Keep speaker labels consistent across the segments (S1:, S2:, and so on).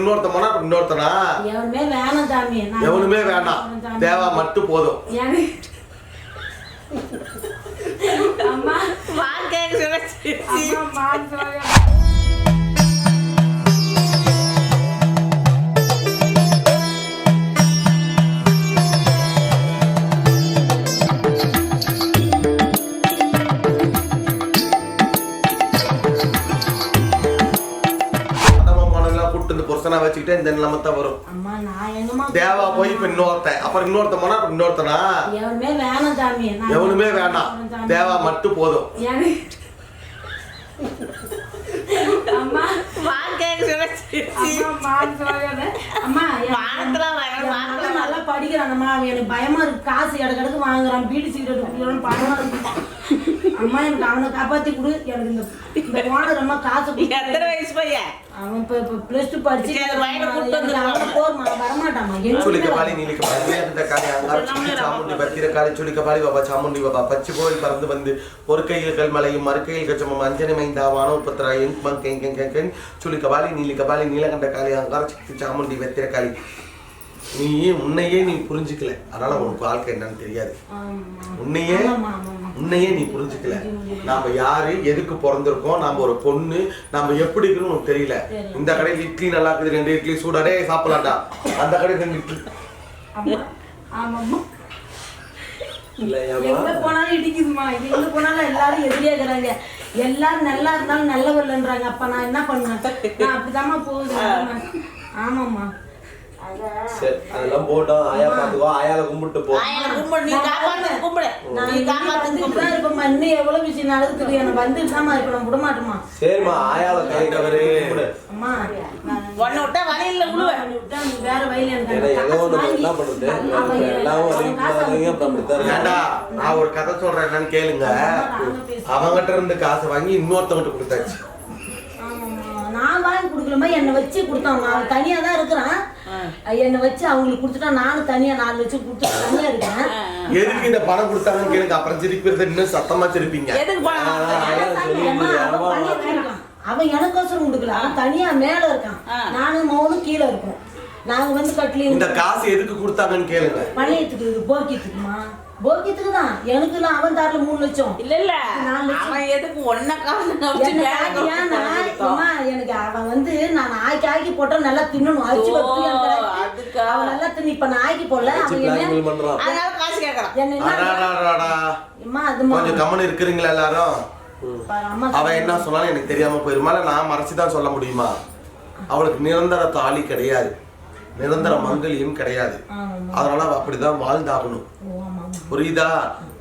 S1: இன்னொருத்தனா
S2: எவனுமே வேணாம் சாமி.
S1: எவனுமே வேண்டாம், தேவா மட்டும் போதும்.
S2: அம்மா
S1: புருஷனா வச்சுக்கிட்டே இந்த நிலைமை தான் வரும். தேவா போய் இப்ப இன்னொருத்தன், அப்புறம் இன்னொருத்தன் போனா அப்புறம் இன்னொருத்தனா
S2: எவனுமே வேணாம் சாமி.
S1: எவனுமே வேண்டாம், தேவா மட்டும் போதும்.
S2: அம்மா நல்லா படிக்கிறானம்மா, எனக்கு பயமா இருக்கு. காசு இடக்கிடக்கு வாங்குறான், பீடி சிகரெட் குடிக்கிறான், பயமா இருக்கு. அம்மா எனக்கு அவனை காப்பாத்தி கொடு. எனக்கு இந்த ஓனர் அம்மா காசு.
S3: எத்தனை வயசு பையன்
S2: அவன் இப்ப பிளஸ் 2 படிச்சு வரமாட்டாமா.
S1: சுளிக்கபாலி நீலிக்கபாலி அந்த காளி அங்கார சாமுண்டி பத்திரகாளி சுளிக்கபாலி பாபா சாமுண்டி பாபா பச்சை கோயில் பறந்து வந்து ஒரு கையில் கல்மலையும் மறுக்கையில் கச்சமும் அஞ்சனை மைந்தா வானோபத்ரா எங் சுளிக்கபாலி நீலிக்கபாலி நீலகண்ட காளி அங்கார சக்தி சாமுண்டி பத்திரகாளி. நீ உன்னையே நீ புரிஞ்சுக்கல, அதனால உனக்கு வாழ்க்கை என்னன்னு தெரியாது. உன்னையே நீ புரிஞ்சுக்கல. நாம யாரு, எதுக்கு பிறந்திருக்கோம், நாம ஒரு பொண்ணு, நாம எப்படி இருக்குன்னு உனக்கு தெரியல. இந்த கடையில் இட்லி நல்லா இருக்குது, 2 இட்லி சூடாடே சாப்பிடலாம்டா. அந்த கடையில் 2 இட்லி
S2: எங்க போனாலும் இடிக்குதுமா. எங்க போனாலும் எல்லாரும் எதிரியா இருக்கிறாங்க. எல்லாரும் நல்லா இருந்தாலும் நல்லவர்லன்றாங்க. அப்ப நான் என்ன பண்ணுவேன்? நான் அப்படிதாம்மா போகுது. ஆமாம்மா
S4: அதெல்லாம் போட்டோம். ஆயா பாத்துக்கோ, ஆயால கும்பிட்டு போ.
S2: இன்னும் எவ்வளவு விஷயம் நடக்குது. எனக்கு வந்துட்டுதாம்மா இப்ப நான் விட மாட்டோமா.
S4: சரிம்மா, ஆயால கை கவரு
S2: அம்மா
S3: ஒன்னு விட்டா வலையில
S2: வேற வயல
S4: என்ன பண்றது?
S1: நான் ஒரு கதை சொல்றேன், என்னன்னு கேளுங்க. அவங்கிட்ட இருந்து காசை வாங்கி இன்னொருத்தவங்கிட்ட கொடுத்தாச்சு.
S2: நான் வாங்கி கொடுக்கலமா, என்னை வச்சு கொடுத்தாங்க. அவன் தனியா தான் இருக்கிறான். என்னை வச்சு அவங்களுக்கு கொடுத்துட்டா நானும் தனியா 4 லட்சம் கொடுத்து தனியா இருக்கேன்.
S1: எதுக்கு இந்த பணம் கொடுத்தாங்கன்னு கேளுங்க, அப்புறம் சிரிக்கிறது இன்னும் சத்தமா சிரிப்பீங்க.
S2: அவன் எனக்கோசரம் கொடுக்கல, அவன் தனியா மேல இருக்கான், நானும் மௌனும் கீழே இருக்கோம். நாங்க வந்து கட்டலி.
S1: இந்த காசு எதுக்கு கொடுத்தாங்கன்னு கேளுங்க.
S2: பழையத்துக்கு போக்கியத்துக்குமா, போக்கியத்துக்கு தான். எனக்கு எல்லாம் அவன் தரல 3 லட்சம்.
S3: இல்ல அவன் எதுக்கு ஒன்ன காசு
S2: எனக்கு அவன் வந்து நான் ஆக்கி போட்டா நல்லா தின்னணும். அரிச்சு அதுக்கு அவன் நல்லா தின்னு. இப்ப நான் ஆக்கி போடல,
S3: அதனால காசு கேட்கறான்.
S1: கொஞ்சம் கம்மன் இருக்கிறீங்களா எல்லாரும்? அவன் என்ன சொன்னாலும் எனக்கு தெரியாம போயிருமா? நான் மறைச்சுதான் சொல்ல முடியுமா? அவளுக்கு நிரந்தர தாலி கிடையாது, நிரந்தர மங்கலியும் கிடையாது. அதனால அவ அப்படிதான் வாழ்ந்தாகணும். புரியுதா?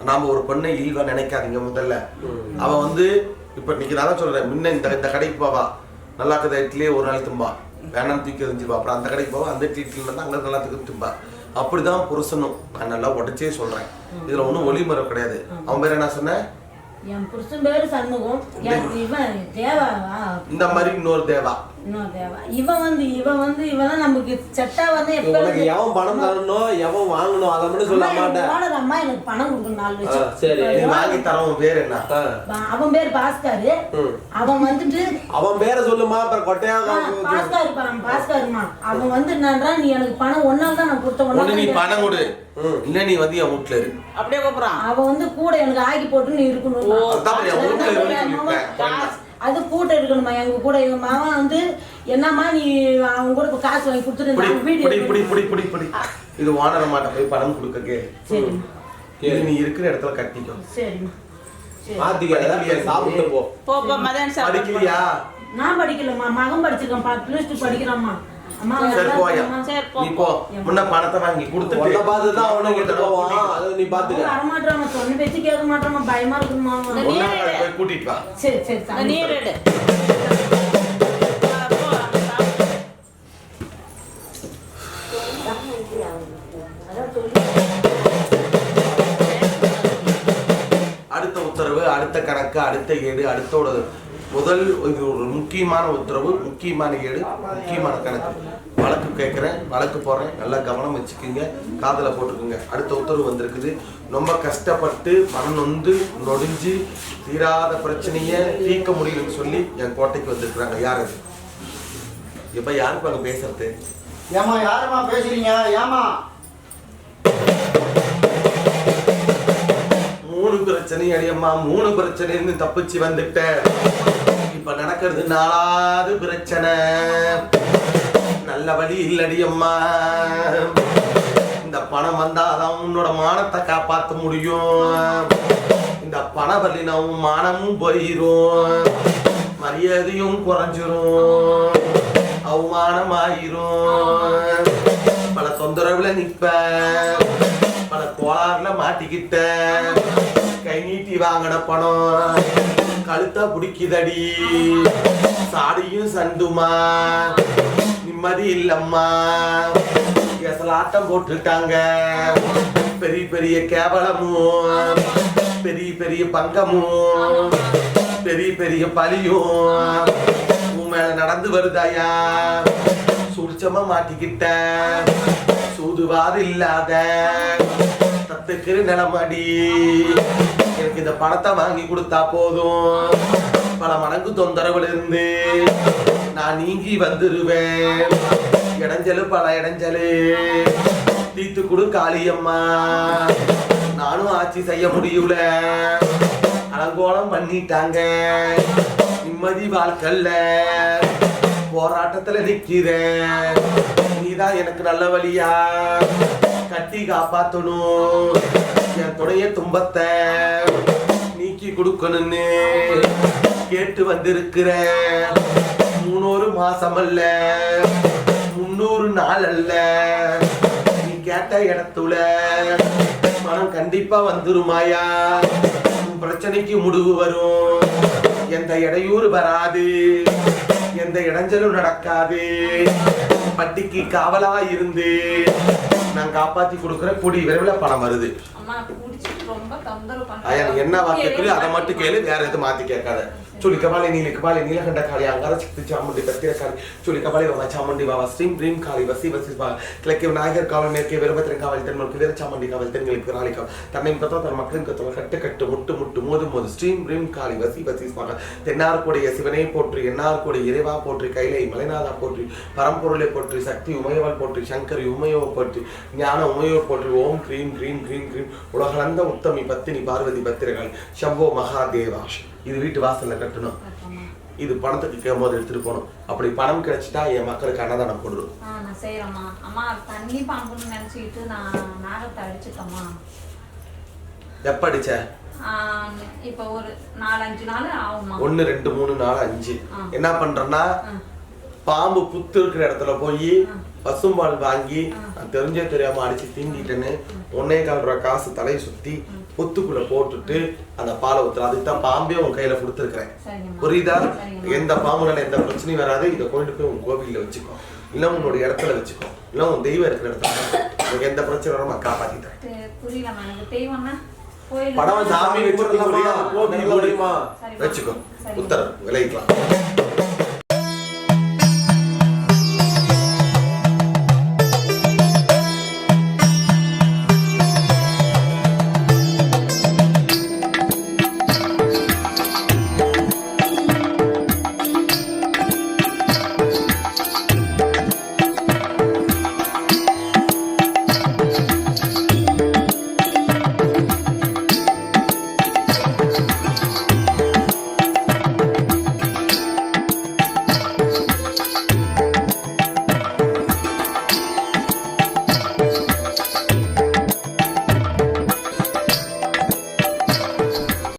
S1: நாம ஒரு பொண்ணை இழிவா நினைக்காதீங்க. முதல்ல அவ வந்து இப்ப இன்னைக்கு நான் சொல்றேன், முன்ன இந்த கடைக்கு போவா, நல்லா இருக்கிற இட்லியே ஒரு நாள் தும்பா, வேணாம் தூக்கி எரிஞ்சுப்பா. அப்புறம் அந்த கடைக்கு போவா, அந்த இட்லி வந்து அங்க நல்லா தூக்கி தும்பா. அப்படிதான் புருஷனும். நான் நல்லா உடச்சே சொல்றேன், இதுல ஒன்றும் ஒளிமறை கிடையாது. அவன் பேர் என்ன சொன்ன?
S2: என் புருஷன் பேரு சண்முகம். இவன் தேவாவா?
S1: இந்த மாதிரி இன்னொரு தேவா.
S2: இவன் இவன் நமக்கு செட்டா வந்து
S4: எவன் பணம் தரணும், எவன் வாங்கணும் அதை மட்டும் சொல்ல மாட்டேன்.
S2: அம்மா எனக்கு பணம் கொடுக்கணும் 4 லட்சம்.
S4: சரி,
S1: வாங்கி தரவன் பேர் என்ன?
S2: அவன் பேர் பாஸ்கர். அவன் வந்துட்டு
S4: அவன் பேரை சொல்லுமா, அப்புறம் கொட்டையா
S2: பாஸ்கர்மா. அவன் வந்து என்னன்றா, நீ எனக்கு பணம் ஒன்னால தான் நான் கொடுத்த,
S1: நீ பணம் கொடு, இல்ல நீ வந்து என் வீட்டுல இரு
S3: அப்படியே கூப்பிடுறான்.
S2: அவன் வந்து கூட எனக்கு ஆக்கி போட்டு நீ இருக்கணும். அது கூட்ட இருக்கணுமா எங்க கூட. எங்க மாமா வந்து என்னம்மா நீ அவங்க கூட காசு வாங்கி கொடுத்துட்டு
S1: இது வானர மாட்ட போய் பணம் கொடுக்க கேளு. நீ இருக்கிற இடத்துல கட்டிக்கோ.
S2: சரிம்மா,
S4: சாப்பிட்டு போ.
S1: படிக்கலையா?
S2: நான் படிக்கலம்மா, மகன் படிச்சிருக்கேன், +2 படிக்கிறாம்மா.
S1: சரி போயா, நீ போ. முன்ன பணத்தை வாங்கி கொடுத்துட்டு
S4: பார்த்துதான் அவனை கிட்ட போவான். அதை நீ பாத்துக்க.
S2: வரமாட்டாமா, சொன்ன பேச்சு கேட்க மாட்டாமா, பயமா இருக்குமா.
S1: போய் கூட்டிட்டு வா.
S2: சரி சரி,
S3: நீர் எடு.
S1: அடுத்த உத்தரவு, அடுத்த கணக்கு, அடுத்த ஏடு, அடுத்தோட முதல் இது ஒரு முக்கியமான உத்தரவு, முக்கியமான ஏடு, முக்கியமான கணக்கு. வழக்கு கேட்குறேன், வழக்கு போடுறேன், நல்லா கவனம் வச்சுக்கோங்க, காதில் போட்டுக்கோங்க. அடுத்த உத்தரவு வந்திருக்குது. ரொம்ப கஷ்டப்பட்டு மனநொந்து நொடிஞ்சு தீராத பிரச்சனையை தீர்க்க முடியலன்னு சொல்லி என் கோட்டைக்கு வந்திருக்கிறாங்க. யார் அது? இப்ப யாருக்கு அங்க பேசுறது?
S5: ஏமா யாருமா பேசுறீங்க? ஏமா
S1: 3 பிரச்சனை அடியம்மா, 3 பிரச்சனைன்னு தப்பிச்சு வந்துட்டேன். இப்ப நடக்கிறது 4வது பிரச்சனை. நல்ல வழி இல்லடியம்மா. இந்த பணம் வந்தாதான் உன்னோட மானத்தை காப்பாற்ற முடியும். இந்த பணம் வரலினா உன் மானமும் போயிரும், மரியாதையும் குறைஞ்சிரும், அவமானமாயிரும். பல தொந்தரவுல நிற்ப, பல கோளாறுல மாட்டிக்கிட்ட. கை நீட்டி வாங்கின பணம் கழுத்தா பிடிக்குதடி, சாடியும் சண்டுமா, நிம்மதி இல்லம்மா. எசலாட்டம் போட்டுட்டாங்க. பெரிய பெரிய கேவலமும், பெரிய பெரிய பங்கமும், பெரிய பெரிய பலியும் உன் மேல நடந்து வருதாயா. சுடிச்சமா மாட்டிக்கிட்ட, சூதுவாது இல்லாத தத்துக்கு நிலமடி. எனக்கு இந்த பணத்தை வாங்கி கொடுத்தா போதும், பல மடங்கு தொந்தரவுல இருந்து நான் நீங்கி வந்துருவேன். இடைஞ்சலு பல இடைஞ்சலு தீத்து கொடு காளியம்மா. நானும் ஆட்சி செய்ய முடியல, அலங்கோலம் பண்ணிட்டாங்க. நிம்மதி வாழ்க்கல்ல, போராட்டத்துல நிக்கிறேன். நீதான் எனக்கு நல்ல வழியா கட்டி காப்பாத்தணும். என் துணைய துன்பத்தை நீக்கி கொடுக்கணும்னு கேட்டு வந்திருக்கிறேன். 300 மாசம் அல்ல, 300 நாள் அல்ல. நீ கேட்ட இடத்துல பணம் கண்டிப்பா வந்துருமாயா. உன் பிரச்சனைக்கு முடிவு வரும். எந்த இடையூறு வராது, எந்த இடைஞ்சலும் நடக்காது. பட்டிக்கு காவலா இருந்து நான் காப்பாத்தி கொடுக்குறேன். கூடி விரைவில் பணம் வருது. என்ன வாக்கியக்குள்ளே அதை மட்டும் கேளு, வேற எதுவும் மாத்தி கேட்காத. चुली कबाली नीली कबाली नीलकंठ काली अंगार शक्ति चामुंडी कत्तीर काली चुली कबाली बाबा चामुंडी बाबा स्ट्रीम ड्रीम काली वसी वसी बाबा क्लके नायकर कावल मेरके वीरभद्र कावल तेन मल वीर चामुंडी कावल तेन गलिक राली का तन्ने कतो तन मक्कन कतो कट्टे कट्टे मुट्टु मुट्टु मोदु मोदु स्ट्रीम ड्रीम काली वसी वसी बाबा तेन्नार कोडी शिवने पोट्री एन्नार कोडी इरेवा पोट्री कैले मलेनादा पोट्री परमपुरुले पोट्री शक्ति उमयवल पोट्री शंकर उमयो पोट्री ज्ञान उमयो पोट्री ओम क्रीम क्रीम क्रीम क्रीम उलगलंद उत्तमी पत्नी पार्वती भद्रकाली शंभो महादेवा இது வீட்டு வாசல்ல கட்டணும். இது பணத்துக்கு கேமோது எடுத்துட்டு போணும். அப்படி பணம் கிடைச்சிட்டா என் மக்களுக்கு அன்னதானம் போடுறோம்.
S6: நான் செய்யறேம்மா. அம்மா தண்ணி பாம்புன்னு நினைச்சிட்டு நான் நாகத்தை அடிச்சிட்டேம்மா.
S1: எப்ப அடிச்ச?
S6: இப்போ ஒரு 4-5 நாள் ஆகுமா? 1
S1: 2 3 4 5 என்ன பண்றேன்னா பாம்பு புத்து இருக்கிற இடத்துல போய் பசும்பால் வாங்கி தெரிஞ்சே தெரியாம அடிச்சு தீண்டிட்டேன்னு 1.25 ரூபா காசு தலையை சுத்தி புத்துக்குள்ள போட்டுட்டு அந்த பாலை ஊத்துற. அதுக்கு தான் பாம்பே உன் கையில கொடுத்துருக்கிறேன். புரியுதா? எந்த பாம்புனால எந்த பிரச்சனையும் வராது. இதை கொண்டு போய் உன் கோவில்ல வச்சுக்கோ, இல்ல உன்னோட இடத்துல வச்சுக்கோ, இல்ல உன் தெய்வம் இருக்கிற இடத்துல உனக்கு எந்த பிரச்சனை வராம காப்பாத்திட்டேன்.
S6: புரியல எனக்கு தெய்வம்னா
S1: படம் சாமி வச்சுக்கோ, வச்சுக்கோ உத்தரவு விளைவிக்கலாம்.